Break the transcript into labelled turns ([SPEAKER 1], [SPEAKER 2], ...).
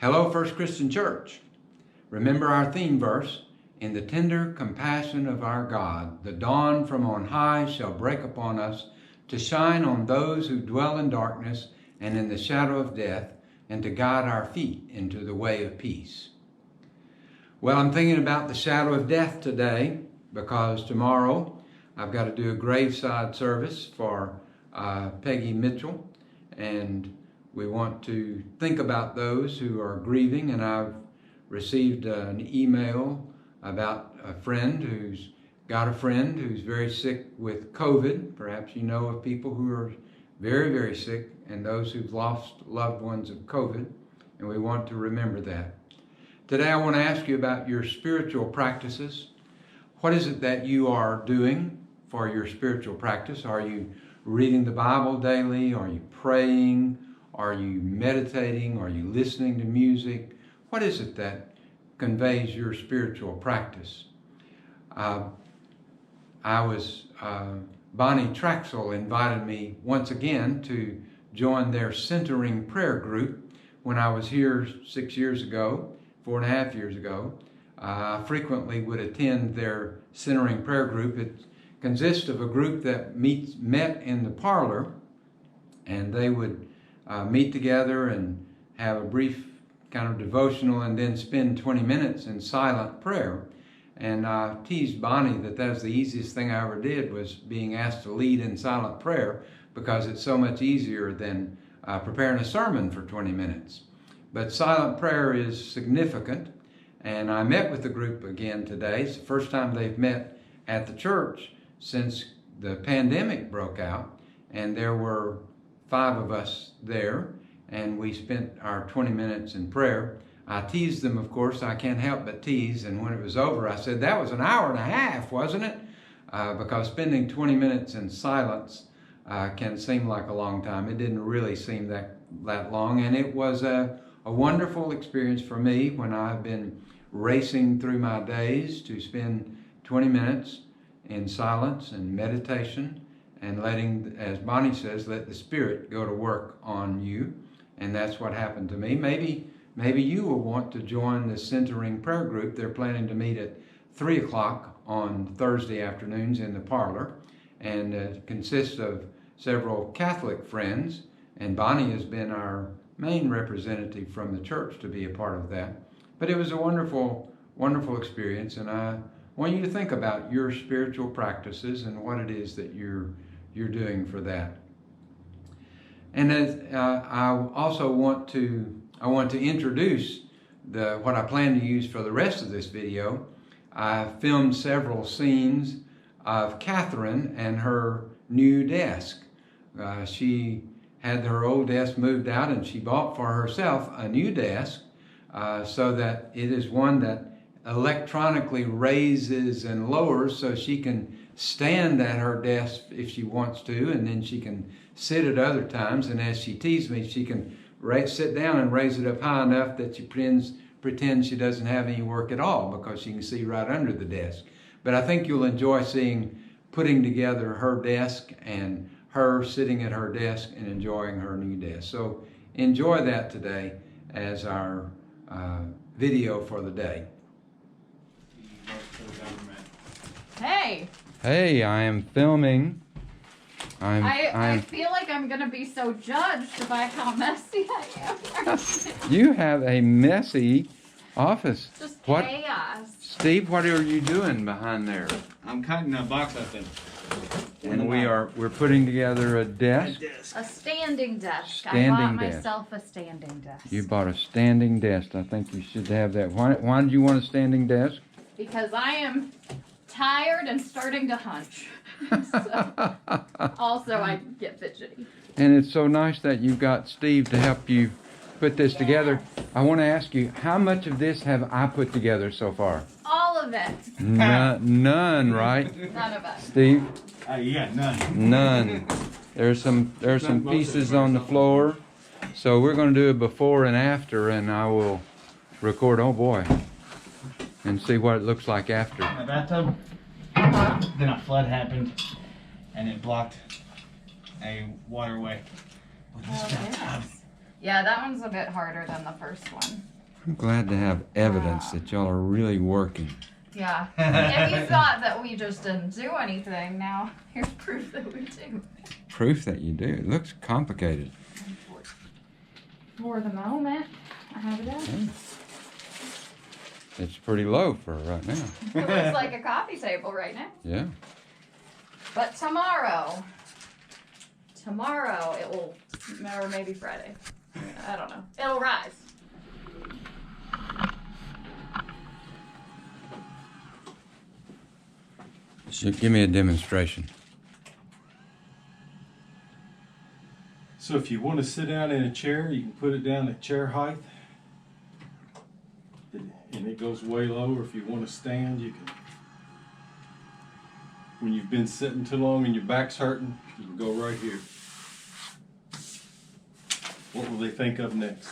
[SPEAKER 1] Hello, First Christian Church. Remember our theme verse, in the tender compassion of our God, the dawn from on high shall break upon us to shine on those who dwell in darkness and in the shadow of death, and to guide our feet into the way of peace. Well, I'm thinking about the shadow of death today because tomorrow I've got to do a graveside service for Peggy Mitchell, and we want to think about those who are grieving. And I've received an email about a friend who's got a friend who's very sick with COVID. Perhaps you know of people who are very, very sick and those who've lost loved ones of COVID, and we want to remember that. Today I want to ask you about your spiritual practices. What is it that you are doing for your spiritual practice? Are you reading the Bible daily? Are you praying? Are you meditating? Are you listening to music? What is it that conveys your spiritual practice? Bonnie Traxel invited me once again to join their centering prayer group when I was here 6 years ago, 4.5 years ago. I frequently would attend their centering prayer group. It consists of a group that met in the parlor, and they would meet together and have a brief kind of devotional and then spend 20 minutes in silent prayer. And I teased Bonnie that was the easiest thing I ever did, was being asked to lead in silent prayer, because it's so much easier than preparing a sermon for 20 minutes. But silent prayer is significant, and I met with the group again today. It's the first time they've met at the church since the pandemic broke out, and there were 5 of us there, and we spent our 20 minutes in prayer. I teased them, of course. I can't help but tease, and when it was over, I said, that was an hour and a half, wasn't it? Because spending 20 minutes in silence can seem like a long time. It didn't really seem that long, and it was a wonderful experience for me when I've been racing through my days to spend 20 minutes in silence and meditation and letting, as Bonnie says, let the Spirit go to work on you. And that's what happened to me. Maybe you will want to join the centering prayer group. They're planning to meet at 3 o'clock on Thursday afternoons in the parlor, and it consists of several Catholic friends, and Bonnie has been our main representative from the church to be a part of that. But it was a wonderful, wonderful experience, and I want you to think about your spiritual practices and what it is that you're doing for that. And I also want to introduce what I plan to use for the rest of this video. I filmed several scenes of Catherine and her new desk. She had her old desk moved out, and she bought for herself a new desk so that it is one that electronically raises and lowers, so she can stand at her desk if she wants to, and then she can sit at other times. And as she teased me, she can sit down and raise it up high enough that she pretends she doesn't have any work at all, because she can see right under the desk. But I think you'll enjoy putting together her desk and her sitting at her desk and enjoying her new desk. So enjoy that today as our video for the day. Hey, I am filming.
[SPEAKER 2] I feel like I'm going to be so judged by how messy I am.
[SPEAKER 1] You have a messy office.
[SPEAKER 2] Just chaos.
[SPEAKER 1] Steve, what are you doing behind there?
[SPEAKER 3] I'm cutting a box open.
[SPEAKER 1] And we're putting together a desk.
[SPEAKER 2] A standing desk.
[SPEAKER 1] Standing
[SPEAKER 2] I bought
[SPEAKER 1] desk.
[SPEAKER 2] myself a standing desk.
[SPEAKER 1] You bought a standing desk. I think you should have that. Why did you want a standing desk?
[SPEAKER 2] Because I am tired and starting to hunch. So, also, I get fidgety.
[SPEAKER 1] And it's so nice that you've got Steve to help you put this together. I want to ask you, how much of this have I put together so far?
[SPEAKER 2] All of it.
[SPEAKER 1] None, right?
[SPEAKER 2] None of it.
[SPEAKER 1] Steve?
[SPEAKER 3] Yeah, none.
[SPEAKER 1] None. There's some pieces on the floor. So we're going to do a before and after, and I will record, oh boy, and see what it looks like after.
[SPEAKER 3] My bathtub. Then a flood happened, and it blocked a waterway. With this bathtub,
[SPEAKER 2] Yeah, that one's a bit harder than the first one.
[SPEAKER 1] I'm glad to have evidence that y'all are really working.
[SPEAKER 2] Yeah. If you thought that we just didn't do anything, now here's proof that we do.
[SPEAKER 1] Proof that you do. It looks complicated.
[SPEAKER 2] For the moment, I have it out.
[SPEAKER 1] It's pretty low for right now.
[SPEAKER 2] It looks like a coffee table right now.
[SPEAKER 1] Yeah.
[SPEAKER 2] But tomorrow it will, or maybe Friday. I don't know. It'll rise.
[SPEAKER 1] So give me a demonstration.
[SPEAKER 4] So if you want to sit down in a chair, you can put it down at chair height. And it goes way low, or if you want to stand, you can. When you've been sitting too long and your back's hurting, you can go right here. What will they think of next?